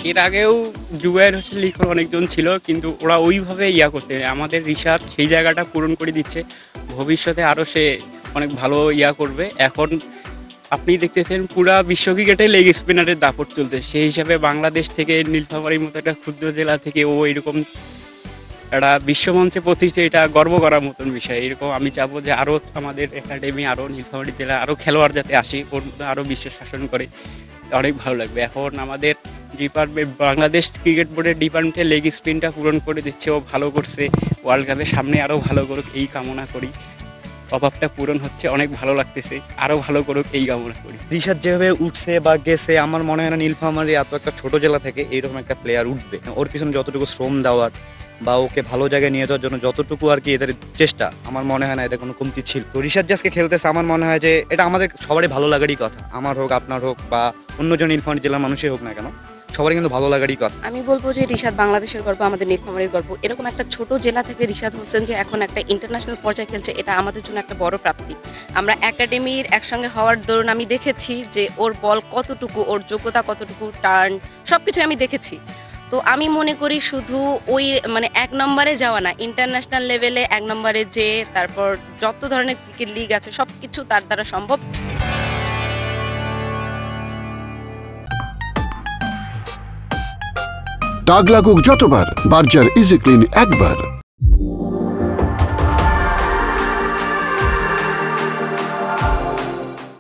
এর আগেও জুবায়ের হোসেন লিখন অনেকজন ছিল, কিন্তু ওরা ওইভাবে করতে আমাদের রিশাদ সেই জায়গাটা পূরণ করে দিচ্ছে। ভবিষ্যতে আরও সে অনেক ভালো করবে। এখন আপনি দেখতেছেন পুরা বিশ্ব ক্রিকেটে লেগ স্পিনারের দাপট চলছে। সেই হিসাবে বাংলাদেশ থেকে নীলফামারীর মতো একটা ক্ষুদ্র জেলা থেকে ও এরকম একটা বিশ্বমঞ্চে প্রতিষ্ঠা, এটা গর্ব করার মতন বিষয়। এরকম আমি চাবো যে আরও আমাদের একাডেমি, আরও নীলফামারী জেলা আরও খেলোয়াড় যাতে আসে, ওর মধ্যে আরও বিশ্ব শাসন করে, অনেক ভালো লাগবে। এখন আমাদের ডিপার্টমেন্ট, বাংলাদেশ ক্রিকেট বোর্ডের ডিপার্টমেন্টে লেগ স্পিনটা পূরণ করে দিচ্ছে, ও ভালো করছে। ওয়ার্ল্ড কাপের সামনে আরও ভালো করুক এই কামনা করি। অভাবটা পূরণ হচ্ছে, অনেক ভালো লাগতেছে, আরও ভালো করুক এই কামনা করি। রিশাদ যেভাবে উঠছে বা গেছে, আমার মনে হয় না নীলফামারী এত একটা ছোট জেলা থেকে এইরকম একটা প্লেয়ার উঠবে। ওর পিছনে যতটুকু শ্রম দেওয়ার বা ওকে ভালো জায়গায় নিয়ে যাওয়ার জন্য যতটুকু আর কি এদের চেষ্টা, আমার মনে হয় না এটা কোনো কমতি ছিল। তো রিশাদ যে আজকে খেলতেছে, আমার মনে হয় যে এটা আমাদের সবারই ভালো লাগারই কথা। আমার হোক, আপনার হোক, বা অন্যজন নীলফামারী জেলার মানুষই হোক না কেন, সবারই কিন্তু ভালো লাগারই কথা। আমি বলবো যে রিশাদ বাংলাদেশের গর্ব, আমাদের নীলফামারীর গর্ব। এরকম একটা ছোট জেলা থেকে রিশাদ হোসেন যে এখন একটা ইন্টারন্যাশনাল পর্যায়ে খেলছে, এটা আমাদের জন্য একটা বড় প্রাপ্তি। আমরা একাডেমির একসঙ্গে হওয়ার দরুন আমি দেখেছি যে ওর বল কতটুকু, ওর যোগ্যতা কতটুকু, টার্ন সব কিছু আমি দেখেছি। তো আমি মনে করি শুধু ওই এক নম্বরে যাওয়া না, ইন্টারন্যাশনাল লেভেলে এক নম্বরে যে তারপর যত ধরনের ক্রিকেট লিগ আছে সব কিছু তার দ্বারা সম্ভব। দাগ লাগুক যতবার, বার্জার ইজি ক্লিন একবার।